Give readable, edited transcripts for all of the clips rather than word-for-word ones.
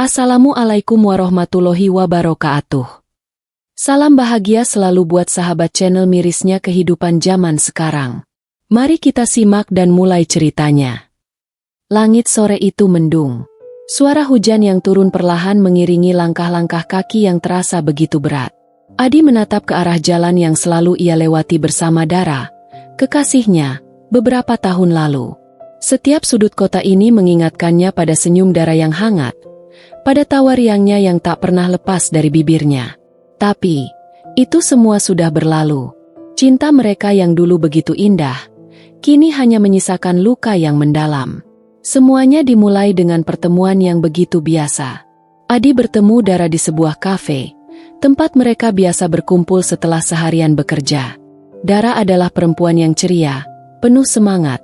Assalamualaikum warahmatullahi wabarakatuh. Salam bahagia selalu buat sahabat channel mirisnya kehidupan zaman sekarang. Mari kita simak dan mulai ceritanya. Langit sore itu mendung. Suara hujan yang turun perlahan mengiringi langkah-langkah kaki yang terasa begitu berat. Adi menatap ke arah jalan yang selalu ia lewati bersama Dara, kekasihnya, beberapa tahun lalu. Setiap sudut kota ini mengingatkannya pada senyum Dara yang hangat, pada tawa riangnya yang tak pernah lepas dari bibirnya. Tapi, itu semua sudah berlalu. Cinta mereka yang dulu begitu indah, kini hanya menyisakan luka yang mendalam. Semuanya dimulai dengan pertemuan yang begitu biasa. Adi bertemu Dara di sebuah kafe, tempat mereka biasa berkumpul setelah seharian bekerja. Dara adalah perempuan yang ceria, penuh semangat,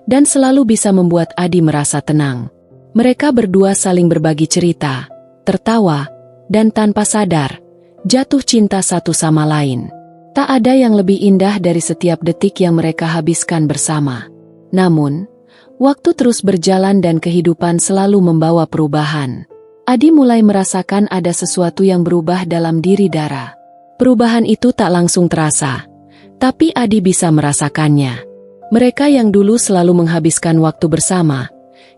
dan selalu bisa membuat Adi merasa tenang. Mereka berdua saling berbagi cerita, tertawa, dan tanpa sadar, jatuh cinta satu sama lain. Tak ada yang lebih indah dari setiap detik yang mereka habiskan bersama. Namun, waktu terus berjalan dan kehidupan selalu membawa perubahan. Adi mulai merasakan ada sesuatu yang berubah dalam diri Dara. Perubahan itu tak langsung terasa, tapi Adi bisa merasakannya. Mereka yang dulu selalu menghabiskan waktu bersama,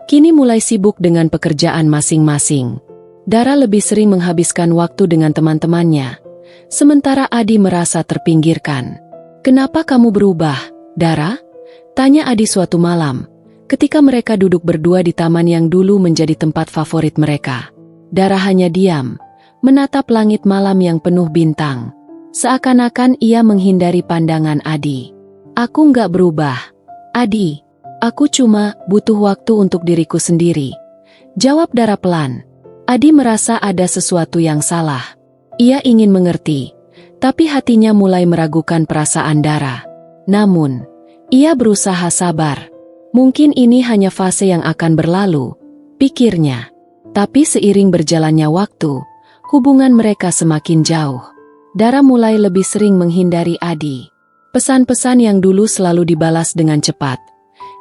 kini mulai sibuk dengan pekerjaan masing-masing. Dara lebih sering menghabiskan waktu dengan teman-temannya, sementara Adi merasa terpinggirkan. "Kenapa kamu berubah, Dara?" tanya Adi suatu malam, ketika mereka duduk berdua di taman yang dulu menjadi tempat favorit mereka. Dara hanya diam, menatap langit malam yang penuh bintang. Seakan-akan ia menghindari pandangan Adi. "Aku nggak berubah, Adi. Aku cuma butuh waktu untuk diriku sendiri," jawab Dara pelan. Adi merasa ada sesuatu yang salah. Ia ingin mengerti, tapi hatinya mulai meragukan perasaan Dara. Namun, ia berusaha sabar. Mungkin ini hanya fase yang akan berlalu, pikirnya. Tapi seiring berjalannya waktu, hubungan mereka semakin jauh. Dara mulai lebih sering menghindari Adi. Pesan-pesan yang dulu selalu dibalas dengan cepat,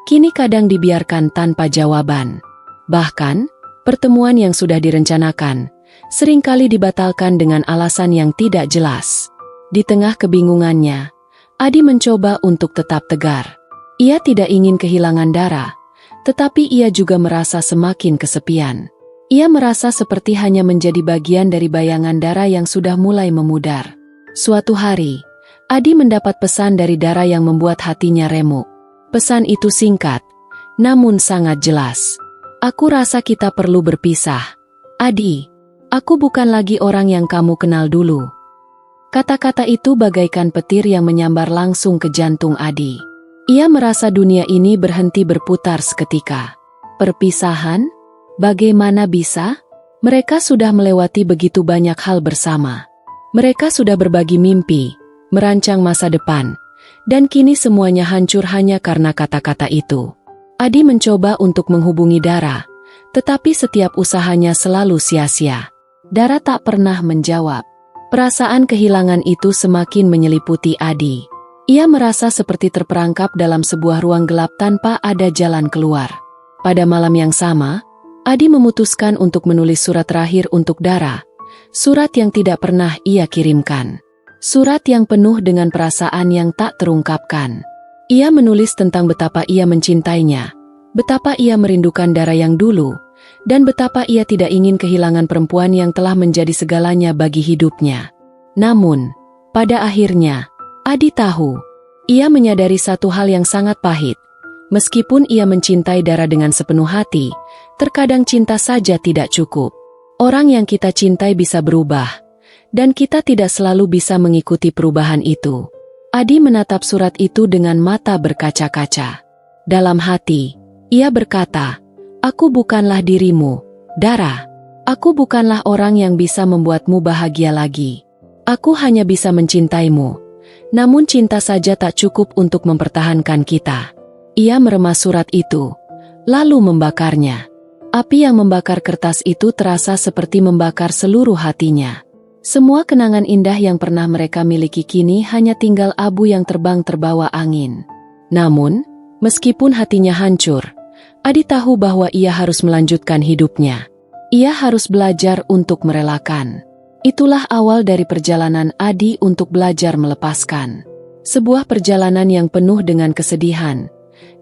kini kadang dibiarkan tanpa jawaban. Bahkan, pertemuan yang sudah direncanakan, seringkali dibatalkan dengan alasan yang tidak jelas. Di tengah kebingungannya, Adi mencoba untuk tetap tegar. Ia tidak ingin kehilangan Dara, tetapi ia juga merasa semakin kesepian. Ia merasa seperti hanya menjadi bagian dari bayangan Dara yang sudah mulai memudar. Suatu hari, Adi mendapat pesan dari Dara yang membuat hatinya remuk. Pesan itu singkat, namun sangat jelas. "Aku rasa kita perlu berpisah, Adi. Aku bukan lagi orang yang kamu kenal dulu." Kata-kata itu bagaikan petir yang menyambar langsung ke jantung Adi. Ia merasa dunia ini berhenti berputar seketika. Perpisahan? Bagaimana bisa? Mereka sudah melewati begitu banyak hal bersama. Mereka sudah berbagi mimpi, merancang masa depan, dan kini semuanya hancur hanya karena kata-kata itu. Adi mencoba untuk menghubungi Dara, tetapi setiap usahanya selalu sia-sia. Dara tak pernah menjawab. Perasaan kehilangan itu semakin menyeliputi Adi. Ia merasa seperti terperangkap dalam sebuah ruang gelap tanpa ada jalan keluar. Pada malam yang sama, Adi memutuskan untuk menulis surat terakhir untuk Dara. Surat yang tidak pernah ia kirimkan. Surat yang penuh dengan perasaan yang tak terungkapkan. Ia menulis tentang betapa ia mencintainya, betapa ia merindukan Dara yang dulu, dan betapa ia tidak ingin kehilangan perempuan yang telah menjadi segalanya bagi hidupnya. Namun, pada akhirnya, Adi tahu, ia menyadari satu hal yang sangat pahit. Meskipun ia mencintai Dara dengan sepenuh hati, terkadang cinta saja tidak cukup. Orang yang kita cintai bisa berubah, dan kita tidak selalu bisa mengikuti perubahan itu. Adi menatap surat itu dengan mata berkaca-kaca. Dalam hati, ia berkata, "Aku bukanlah dirimu, Dara. Aku bukanlah orang yang bisa membuatmu bahagia lagi. Aku hanya bisa mencintaimu. Namun cinta saja tak cukup untuk mempertahankan kita." Ia meremas surat itu, lalu membakarnya. Api yang membakar kertas itu terasa seperti membakar seluruh hatinya. Semua kenangan indah yang pernah mereka miliki kini hanya tinggal abu yang terbang terbawa angin. Namun, meskipun hatinya hancur, Adi tahu bahwa ia harus melanjutkan hidupnya. Ia harus belajar untuk merelakan. Itulah awal dari perjalanan Adi untuk belajar melepaskan. Sebuah perjalanan yang penuh dengan kesedihan,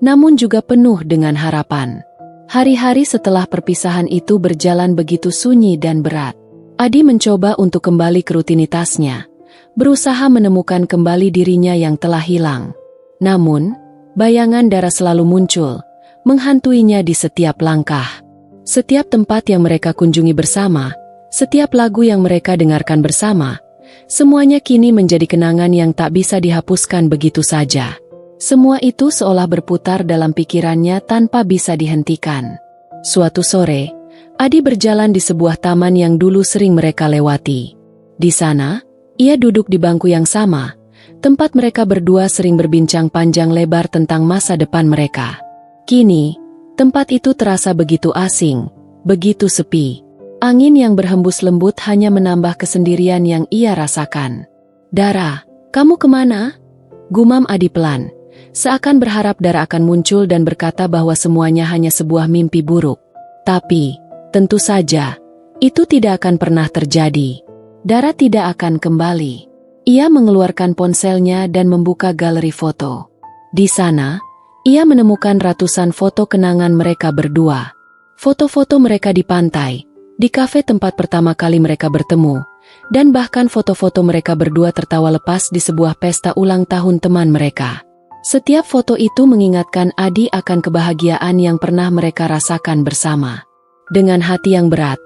namun juga penuh dengan harapan. Hari-hari setelah perpisahan itu berjalan begitu sunyi dan berat. Adi mencoba untuk kembali ke rutinitasnya, berusaha menemukan kembali dirinya yang telah hilang. Namun, bayangan Dara selalu muncul, menghantuinya di setiap langkah. Setiap tempat yang mereka kunjungi bersama, setiap lagu yang mereka dengarkan bersama, semuanya kini menjadi kenangan yang tak bisa dihapuskan begitu saja. Semua itu seolah berputar dalam pikirannya tanpa bisa dihentikan. Suatu sore, Adi berjalan di sebuah taman yang dulu sering mereka lewati. Di sana, ia duduk di bangku yang sama, tempat mereka berdua sering berbincang panjang lebar tentang masa depan mereka. Kini, tempat itu terasa begitu asing, begitu sepi. Angin yang berhembus lembut hanya menambah kesendirian yang ia rasakan. "Dara, kamu kemana?" gumam Adi pelan, seakan berharap Dara akan muncul dan berkata bahwa semuanya hanya sebuah mimpi buruk. Tapi, tentu saja, itu tidak akan pernah terjadi. Dara tidak akan kembali. Ia mengeluarkan ponselnya dan membuka galeri foto. Di sana, ia menemukan ratusan foto kenangan mereka berdua. Foto-foto mereka di pantai, di kafe tempat pertama kali mereka bertemu, dan bahkan foto-foto mereka berdua tertawa lepas di sebuah pesta ulang tahun teman mereka. Setiap foto itu mengingatkan Adi akan kebahagiaan yang pernah mereka rasakan bersama. Dengan hati yang berat,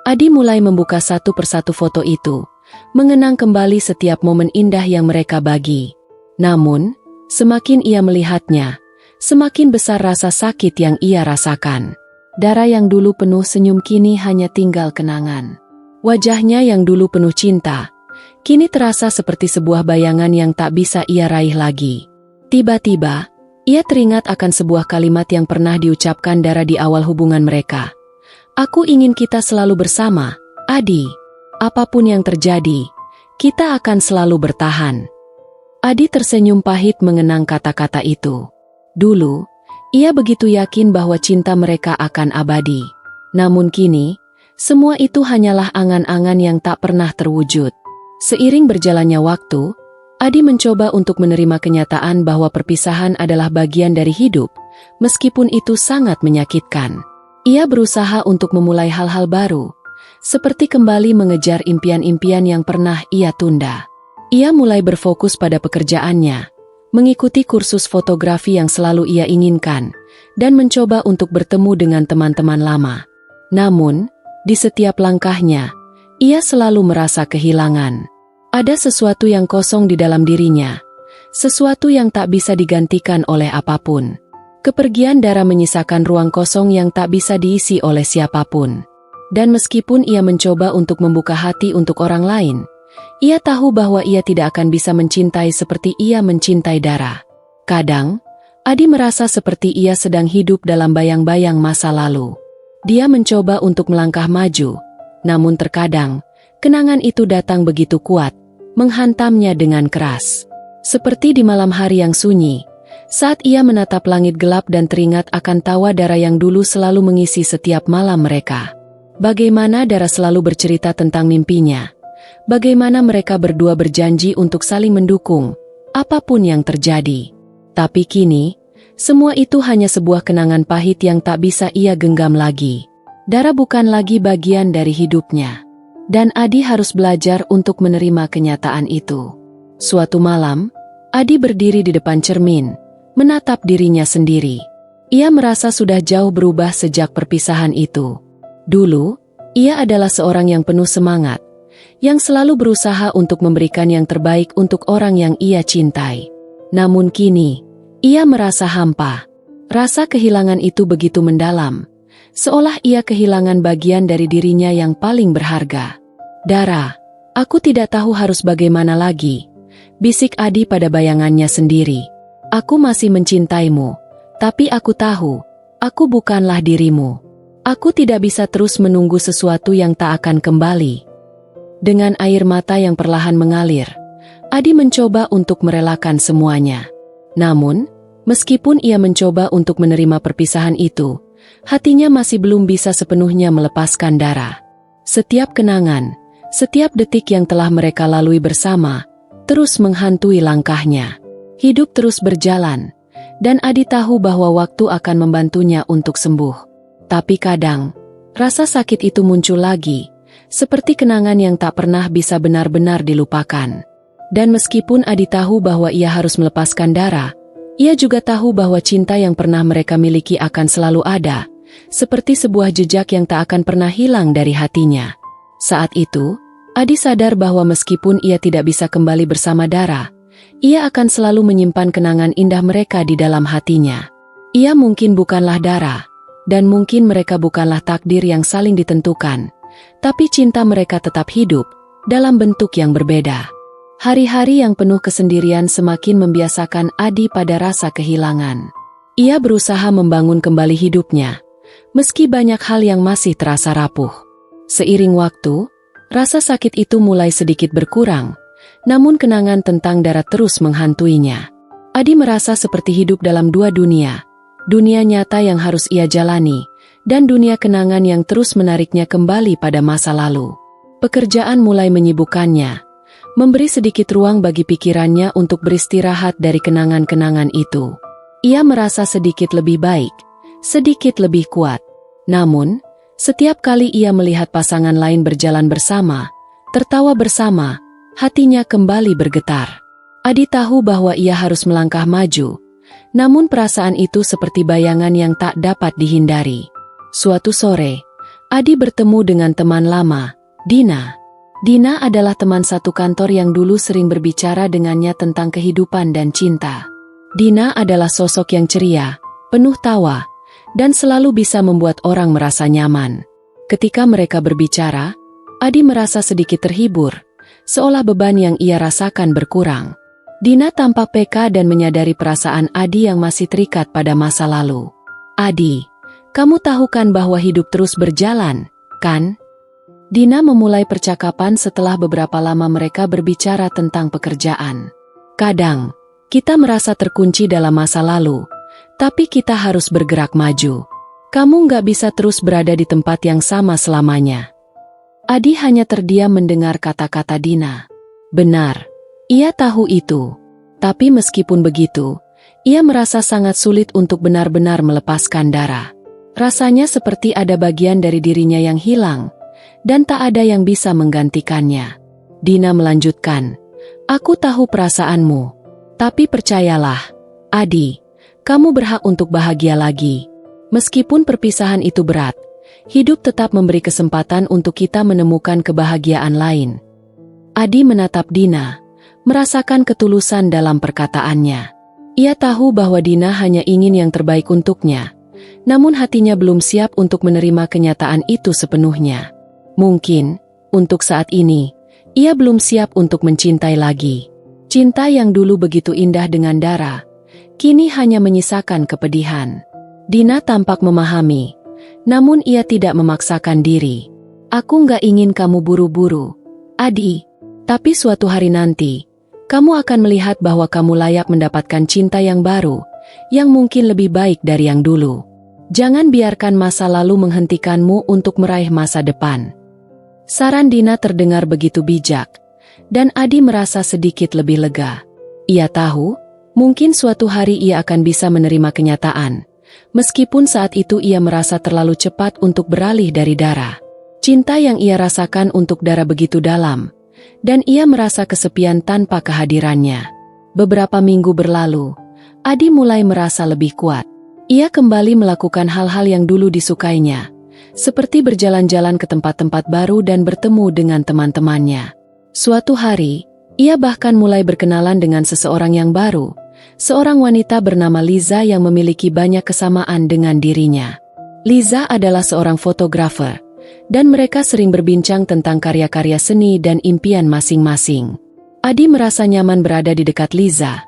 Adi mulai membuka satu persatu foto itu, mengenang kembali setiap momen indah yang mereka bagi. Namun, semakin ia melihatnya, semakin besar rasa sakit yang ia rasakan. Dara yang dulu penuh senyum kini hanya tinggal kenangan. Wajahnya yang dulu penuh cinta, kini terasa seperti sebuah bayangan yang tak bisa ia raih lagi. Tiba-tiba, ia teringat akan sebuah kalimat yang pernah diucapkan Dara di awal hubungan mereka. "Aku ingin kita selalu bersama, Adi. Apapun yang terjadi, kita akan selalu bertahan." Adi tersenyum pahit mengenang kata-kata itu. Dulu, ia begitu yakin bahwa cinta mereka akan abadi. Namun kini, semua itu hanyalah angan-angan yang tak pernah terwujud. Seiring berjalannya waktu, Adi mencoba untuk menerima kenyataan bahwa perpisahan adalah bagian dari hidup, meskipun itu sangat menyakitkan. Ia berusaha untuk memulai hal-hal baru, seperti kembali mengejar impian-impian yang pernah ia tunda. Ia mulai berfokus pada pekerjaannya, mengikuti kursus fotografi yang selalu ia inginkan, dan mencoba untuk bertemu dengan teman-teman lama. Namun, di setiap langkahnya, ia selalu merasa kehilangan. Ada sesuatu yang kosong di dalam dirinya, sesuatu yang tak bisa digantikan oleh apapun. Kepergian Dara menyisakan ruang kosong yang tak bisa diisi oleh siapapun. Dan meskipun ia mencoba untuk membuka hati untuk orang lain, ia tahu bahwa ia tidak akan bisa mencintai seperti ia mencintai Dara. Kadang, Adi merasa seperti ia sedang hidup dalam bayang-bayang masa lalu. Dia mencoba untuk melangkah maju, namun terkadang, kenangan itu datang begitu kuat, menghantamnya dengan keras. Seperti di malam hari yang sunyi, saat ia menatap langit gelap dan teringat akan tawa Dara yang dulu selalu mengisi setiap malam mereka. Bagaimana Dara selalu bercerita tentang mimpinya. Bagaimana mereka berdua berjanji untuk saling mendukung, apapun yang terjadi. Tapi kini, semua itu hanya sebuah kenangan pahit yang tak bisa ia genggam lagi. Dara bukan lagi bagian dari hidupnya. Dan Adi harus belajar untuk menerima kenyataan itu. Suatu malam, Adi berdiri di depan cermin, menatap dirinya sendiri. Ia merasa sudah jauh berubah sejak perpisahan itu. Dulu, ia adalah seorang yang penuh semangat, yang selalu berusaha untuk memberikan yang terbaik untuk orang yang ia cintai. Namun kini, ia merasa hampa. Rasa kehilangan itu begitu mendalam, seolah ia kehilangan bagian dari dirinya yang paling berharga. "Dara, aku tidak tahu harus bagaimana lagi," bisik Adi pada bayangannya sendiri. "Aku masih mencintaimu, tapi aku tahu, aku bukanlah dirimu. Aku tidak bisa terus menunggu sesuatu yang tak akan kembali." Dengan air mata yang perlahan mengalir, Adi mencoba untuk merelakan semuanya. Namun, meskipun ia mencoba untuk menerima perpisahan itu, hatinya masih belum bisa sepenuhnya melepaskan Dara. Setiap kenangan, setiap detik yang telah mereka lalui bersama, terus menghantui langkahnya. Hidup terus berjalan, dan Adi tahu bahwa waktu akan membantunya untuk sembuh. Tapi kadang, rasa sakit itu muncul lagi, seperti kenangan yang tak pernah bisa benar-benar dilupakan. Dan meskipun Adi tahu bahwa ia harus melepaskan Dara, ia juga tahu bahwa cinta yang pernah mereka miliki akan selalu ada, seperti sebuah jejak yang tak akan pernah hilang dari hatinya. Saat itu, Adi sadar bahwa meskipun ia tidak bisa kembali bersama Dara, ia akan selalu menyimpan kenangan indah mereka di dalam hatinya. Ia mungkin bukanlah Dara, dan mungkin mereka bukanlah takdir yang saling ditentukan, tapi cinta mereka tetap hidup, dalam bentuk yang berbeda. Hari-hari yang penuh kesendirian semakin membiasakan Adi pada rasa kehilangan. Ia berusaha membangun kembali hidupnya, meski banyak hal yang masih terasa rapuh. Seiring waktu, rasa sakit itu mulai sedikit berkurang, namun kenangan tentang Dara terus menghantuinya. Adi merasa seperti hidup dalam dua dunia, dunia nyata yang harus ia jalani, dan dunia kenangan yang terus menariknya kembali pada masa lalu. Pekerjaan mulai menyibukkannya, memberi sedikit ruang bagi pikirannya untuk beristirahat dari kenangan-kenangan itu. Ia merasa sedikit lebih baik, sedikit lebih kuat. Namun, setiap kali ia melihat pasangan lain berjalan bersama, tertawa bersama, hatinya kembali bergetar. Adi tahu bahwa ia harus melangkah maju, namun perasaan itu seperti bayangan yang tak dapat dihindari. Suatu sore, Adi bertemu dengan teman lama, Dina. Dina adalah teman satu kantor yang dulu sering berbicara dengannya tentang kehidupan dan cinta. Dina adalah sosok yang ceria, penuh tawa, dan selalu bisa membuat orang merasa nyaman. Ketika mereka berbicara, Adi merasa sedikit terhibur, seolah beban yang ia rasakan berkurang. Dina tampak peka dan menyadari perasaan Adi yang masih terikat pada masa lalu. "Adi, kamu tahu kan bahwa hidup terus berjalan, kan?" Dina memulai percakapan setelah beberapa lama mereka berbicara tentang pekerjaan. "Kadang, kita merasa terkunci dalam masa lalu, tapi kita harus bergerak maju. Kamu nggak bisa terus berada di tempat yang sama selamanya." Adi hanya terdiam mendengar kata-kata Dina. Benar, ia tahu itu. Tapi meskipun begitu, ia merasa sangat sulit untuk benar-benar melepaskan Dara. Rasanya seperti ada bagian dari dirinya yang hilang, dan tak ada yang bisa menggantikannya. Dina melanjutkan, "Aku tahu perasaanmu, tapi percayalah, Adi, kamu berhak untuk bahagia lagi. Meskipun perpisahan itu berat, hidup tetap memberi kesempatan untuk kita menemukan kebahagiaan lain." Adi menatap Dina, merasakan ketulusan dalam perkataannya. Ia tahu bahwa Dina hanya ingin yang terbaik untuknya, namun hatinya belum siap untuk menerima kenyataan itu sepenuhnya. Mungkin, untuk saat ini, ia belum siap untuk mencintai lagi. Cinta yang dulu begitu indah dengan Dara, kini hanya menyisakan kepedihan. Dina tampak memahami, namun ia tidak memaksakan diri. "Aku nggak ingin kamu buru-buru, Adi. Tapi suatu hari nanti, kamu akan melihat bahwa kamu layak mendapatkan cinta yang baru, yang mungkin lebih baik dari yang dulu. Jangan biarkan masa lalu menghentikanmu untuk meraih masa depan." Saran Dina terdengar begitu bijak, dan Adi merasa sedikit lebih lega. Ia tahu, mungkin suatu hari ia akan bisa menerima kenyataan, meskipun saat itu ia merasa terlalu cepat untuk beralih dari Dara. Cinta yang ia rasakan untuk Dara begitu dalam, dan ia merasa kesepian tanpa kehadirannya. Beberapa minggu berlalu, Adi mulai merasa lebih kuat. Ia kembali melakukan hal-hal yang dulu disukainya, seperti berjalan-jalan ke tempat-tempat baru dan bertemu dengan teman-temannya. Suatu hari, ia bahkan mulai berkenalan dengan seseorang yang baru, seorang wanita bernama Liza yang memiliki banyak kesamaan dengan dirinya. Liza adalah seorang fotografer, dan mereka sering berbincang tentang karya-karya seni dan impian masing-masing. Adi merasa nyaman berada di dekat Liza,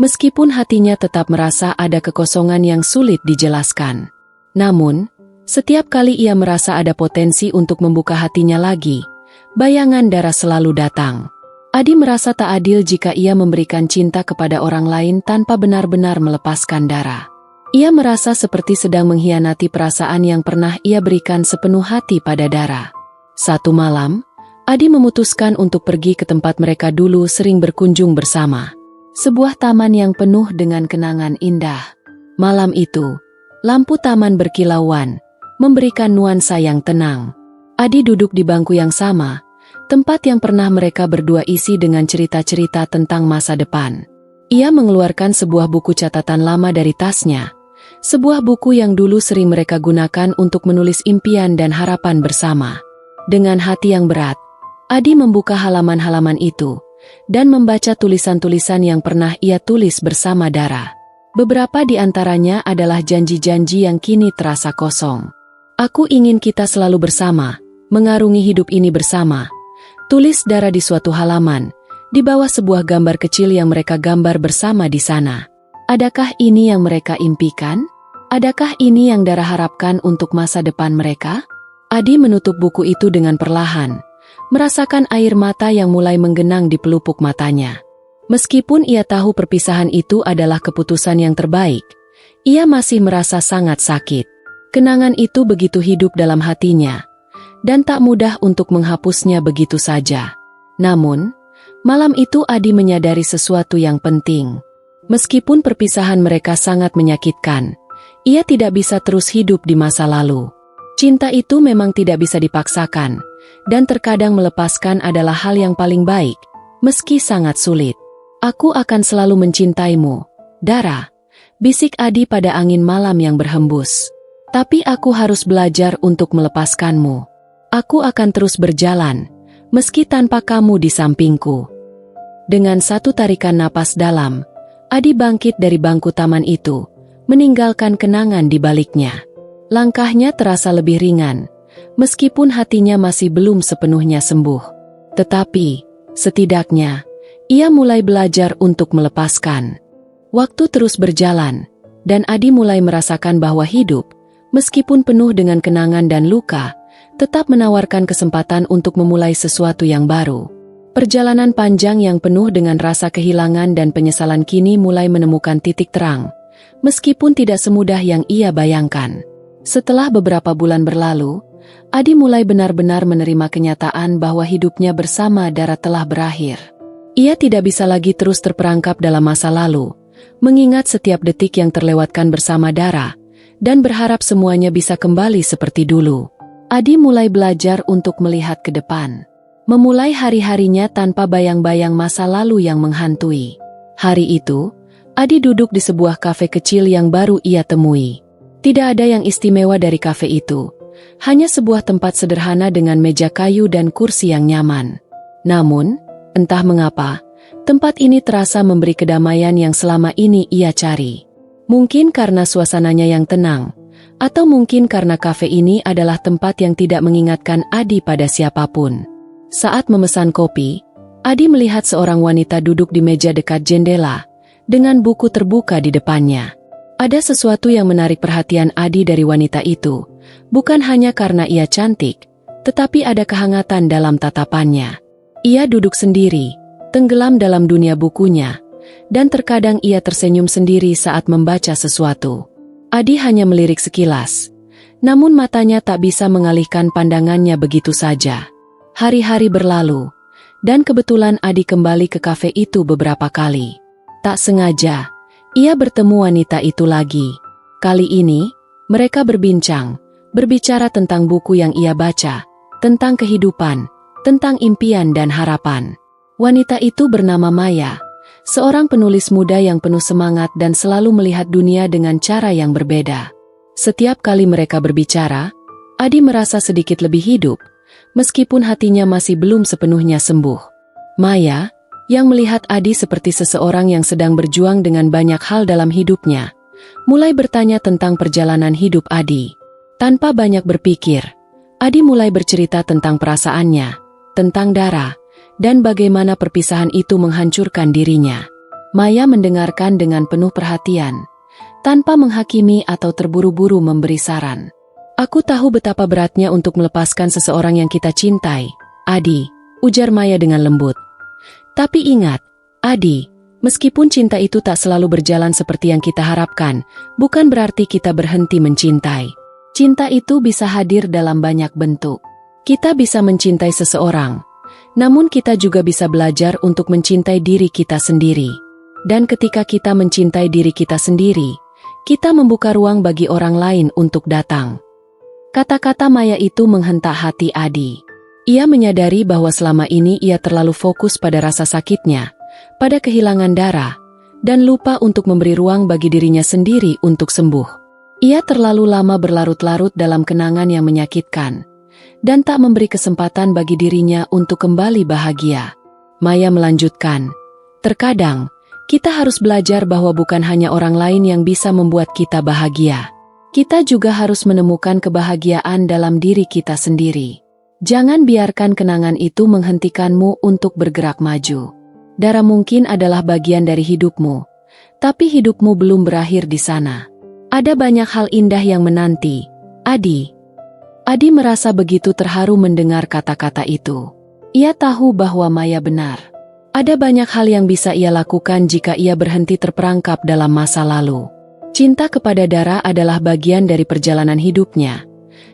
meskipun hatinya tetap merasa ada kekosongan yang sulit dijelaskan. Namun, setiap kali ia merasa ada potensi untuk membuka hatinya lagi, bayangan Dara selalu datang. Adi merasa tak adil jika ia memberikan cinta kepada orang lain tanpa benar-benar melepaskan Dara. Ia merasa seperti sedang mengkhianati perasaan yang pernah ia berikan sepenuh hati pada Dara. Satu malam, Adi memutuskan untuk pergi ke tempat mereka dulu sering berkunjung bersama. Sebuah taman yang penuh dengan kenangan indah. Malam itu, lampu taman berkilauan, memberikan nuansa yang tenang. Adi duduk di bangku yang sama, tempat yang pernah mereka berdua isi dengan cerita-cerita tentang masa depan. Ia mengeluarkan sebuah buku catatan lama dari tasnya. Sebuah buku yang dulu sering mereka gunakan untuk menulis impian dan harapan bersama. Dengan hati yang berat, Adi membuka halaman-halaman itu dan membaca tulisan-tulisan yang pernah ia tulis bersama Dara. Beberapa di antaranya adalah janji-janji yang kini terasa kosong. Aku ingin kita selalu bersama, mengarungi hidup ini bersama. Tulis Dara di suatu halaman, di bawah sebuah gambar kecil yang mereka gambar bersama di sana. Adakah ini yang mereka impikan? Adakah ini yang Dara harapkan untuk masa depan mereka? Adi menutup buku itu dengan perlahan, merasakan air mata yang mulai menggenang di pelupuk matanya. Meskipun ia tahu perpisahan itu adalah keputusan yang terbaik, ia masih merasa sangat sakit. Kenangan itu begitu hidup dalam hatinya, dan tak mudah untuk menghapusnya begitu saja. Namun, malam itu Adi menyadari sesuatu yang penting. Meskipun perpisahan mereka sangat menyakitkan, ia tidak bisa terus hidup di masa lalu. Cinta itu memang tidak bisa dipaksakan, dan terkadang melepaskan adalah hal yang paling baik, meski sangat sulit. Aku akan selalu mencintaimu, Dara, bisik Adi pada angin malam yang berhembus. Tapi aku harus belajar untuk melepaskanmu. Aku akan terus berjalan, meski tanpa kamu di sampingku. Dengan satu tarikan napas dalam, Adi bangkit dari bangku taman itu, meninggalkan kenangan di baliknya. Langkahnya terasa lebih ringan, meskipun hatinya masih belum sepenuhnya sembuh. Tetapi, setidaknya, ia mulai belajar untuk melepaskan. Waktu terus berjalan, dan Adi mulai merasakan bahwa hidup, meskipun penuh dengan kenangan dan luka, tetap menawarkan kesempatan untuk memulai sesuatu yang baru. Perjalanan panjang yang penuh dengan rasa kehilangan dan penyesalan kini mulai menemukan titik terang, meskipun tidak semudah yang ia bayangkan. Setelah beberapa bulan berlalu, Adi mulai benar-benar menerima kenyataan bahwa hidupnya bersama Dara telah berakhir. Ia tidak bisa lagi terus terperangkap dalam masa lalu, mengingat setiap detik yang terlewatkan bersama Dara, dan berharap semuanya bisa kembali seperti dulu. Adi mulai belajar untuk melihat ke depan. Memulai hari-harinya tanpa bayang-bayang masa lalu yang menghantui. Hari itu, Adi duduk di sebuah kafe kecil yang baru ia temui. Tidak ada yang istimewa dari kafe itu, hanya sebuah tempat sederhana dengan meja kayu dan kursi yang nyaman. Namun, entah mengapa, tempat ini terasa memberi kedamaian yang selama ini ia cari. Mungkin karena suasananya yang tenang, atau mungkin karena kafe ini adalah tempat yang tidak mengingatkan Adi pada siapapun. Saat memesan kopi, Adi melihat seorang wanita duduk di meja dekat jendela, dengan buku terbuka di depannya. Ada sesuatu yang menarik perhatian Adi dari wanita itu, bukan hanya karena ia cantik, tetapi ada kehangatan dalam tatapannya. Ia duduk sendiri, tenggelam dalam dunia bukunya, dan terkadang ia tersenyum sendiri saat membaca sesuatu. Adi hanya melirik sekilas, namun matanya tak bisa mengalihkan pandangannya begitu saja. Hari-hari berlalu, dan kebetulan Adi kembali ke kafe itu beberapa kali. Tak sengaja, ia bertemu wanita itu lagi. Kali ini, mereka berbicara tentang buku yang ia baca, tentang kehidupan, tentang impian dan harapan. Wanita itu bernama Maya, seorang penulis muda yang penuh semangat dan selalu melihat dunia dengan cara yang berbeda. Setiap kali mereka berbicara, Adi merasa sedikit lebih hidup, meskipun hatinya masih belum sepenuhnya sembuh. Maya, yang melihat Adi seperti seseorang yang sedang berjuang dengan banyak hal dalam hidupnya, mulai bertanya tentang perjalanan hidup Adi. Tanpa banyak berpikir, Adi mulai bercerita tentang perasaannya, tentang Dara, dan bagaimana perpisahan itu menghancurkan dirinya. Maya mendengarkan dengan penuh perhatian, tanpa menghakimi atau terburu-buru memberi saran. Aku tahu betapa beratnya untuk melepaskan seseorang yang kita cintai, Adi, ujar Maya dengan lembut. Tapi ingat, Adi, Meskipun cinta itu tak selalu berjalan seperti yang kita harapkan, bukan berarti kita berhenti mencintai. Cinta itu bisa hadir dalam banyak bentuk. Kita bisa mencintai seseorang, namun kita juga bisa belajar untuk mencintai diri kita sendiri. Dan ketika kita mencintai diri kita sendiri, kita membuka ruang bagi orang lain untuk datang. Kata-kata Maya itu menghentak hati Adi. Ia menyadari bahwa selama ini ia terlalu fokus pada rasa sakitnya, pada kehilangan darah, dan lupa untuk memberi ruang bagi dirinya sendiri untuk sembuh. Ia terlalu lama berlarut-larut dalam kenangan yang menyakitkan, dan tak memberi kesempatan bagi dirinya untuk kembali bahagia. Maya melanjutkan, terkadang, kita harus belajar bahwa bukan hanya orang lain yang bisa membuat kita bahagia. Kita juga harus menemukan kebahagiaan dalam diri kita sendiri. Jangan biarkan kenangan itu menghentikanmu untuk bergerak maju. Darah mungkin adalah bagian dari hidupmu, tapi hidupmu belum berakhir di sana. Ada banyak hal indah yang menanti, Adi. Adi merasa begitu terharu mendengar kata-kata itu. Ia tahu bahwa Maya benar. Ada banyak hal yang bisa ia lakukan jika ia berhenti terperangkap dalam masa lalu. Cinta kepada Dara adalah bagian dari perjalanan hidupnya.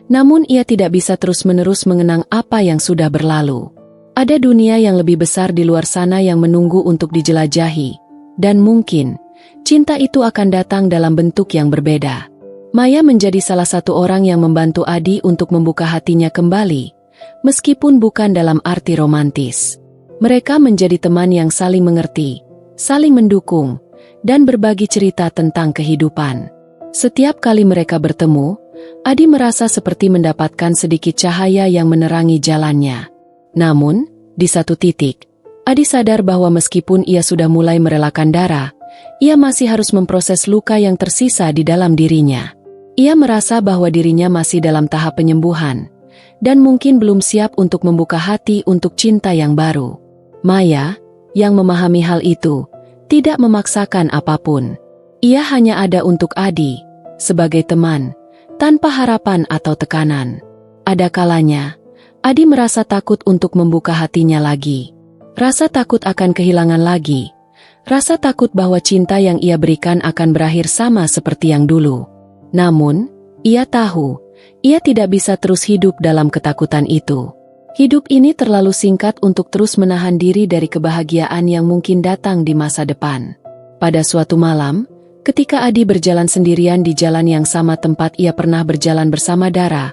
Namun ia tidak bisa terus-menerus mengenang apa yang sudah berlalu. Ada dunia yang lebih besar di luar sana yang menunggu untuk dijelajahi. Dan mungkin, cinta itu akan datang dalam bentuk yang berbeda. Maya menjadi salah satu orang yang membantu Adi untuk membuka hatinya kembali, meskipun bukan dalam arti romantis. Mereka menjadi teman yang saling mengerti, saling mendukung, dan berbagi cerita tentang kehidupan. Setiap kali mereka bertemu, Adi merasa seperti mendapatkan sedikit cahaya yang menerangi jalannya. Namun, di satu titik, Adi sadar bahwa meskipun ia sudah mulai merelakan Dara, ia masih harus memproses luka yang tersisa di dalam dirinya. Ia merasa bahwa dirinya masih dalam tahap penyembuhan, dan mungkin belum siap untuk membuka hati untuk cinta yang baru. Maya, yang memahami hal itu, tidak memaksakan apapun. Ia hanya ada untuk Adi, sebagai teman, tanpa harapan atau tekanan. Ada kalanya, Adi merasa takut untuk membuka hatinya lagi. Rasa takut akan kehilangan lagi. Rasa takut bahwa cinta yang ia berikan akan berakhir sama seperti yang dulu. Namun, ia tahu, ia tidak bisa terus hidup dalam ketakutan itu. Hidup ini terlalu singkat untuk terus menahan diri dari kebahagiaan yang mungkin datang di masa depan. Pada suatu malam, ketika Adi berjalan sendirian di jalan yang sama tempat ia pernah berjalan bersama Dara,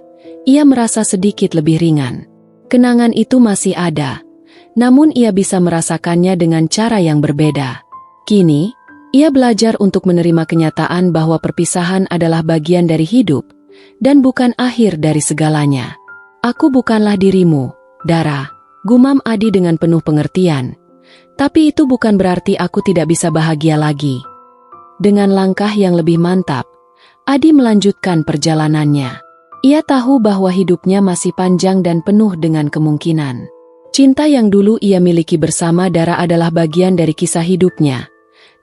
ia merasa sedikit lebih ringan. Kenangan itu masih ada, namun ia bisa merasakannya dengan cara yang berbeda. Kini, ia belajar untuk menerima kenyataan bahwa perpisahan adalah bagian dari hidup, dan bukan akhir dari segalanya. Aku bukanlah dirimu, Dara, gumam Adi dengan penuh pengertian. Tapi itu bukan berarti aku tidak bisa bahagia lagi. Dengan langkah yang lebih mantap, Adi melanjutkan perjalanannya. Ia tahu bahwa hidupnya masih panjang dan penuh dengan kemungkinan. Cinta yang dulu ia miliki bersama Dara adalah bagian dari kisah hidupnya,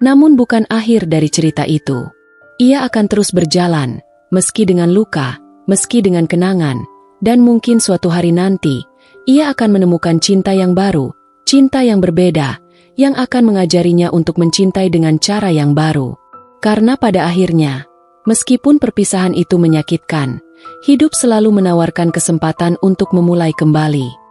namun bukan akhir dari cerita itu. Ia akan terus berjalan, meski dengan luka, meski dengan kenangan, dan mungkin suatu hari nanti, ia akan menemukan cinta yang baru, cinta yang berbeda, yang akan mengajarinya untuk mencintai dengan cara yang baru. Karena pada akhirnya, meskipun perpisahan itu menyakitkan, hidup selalu menawarkan kesempatan untuk memulai kembali.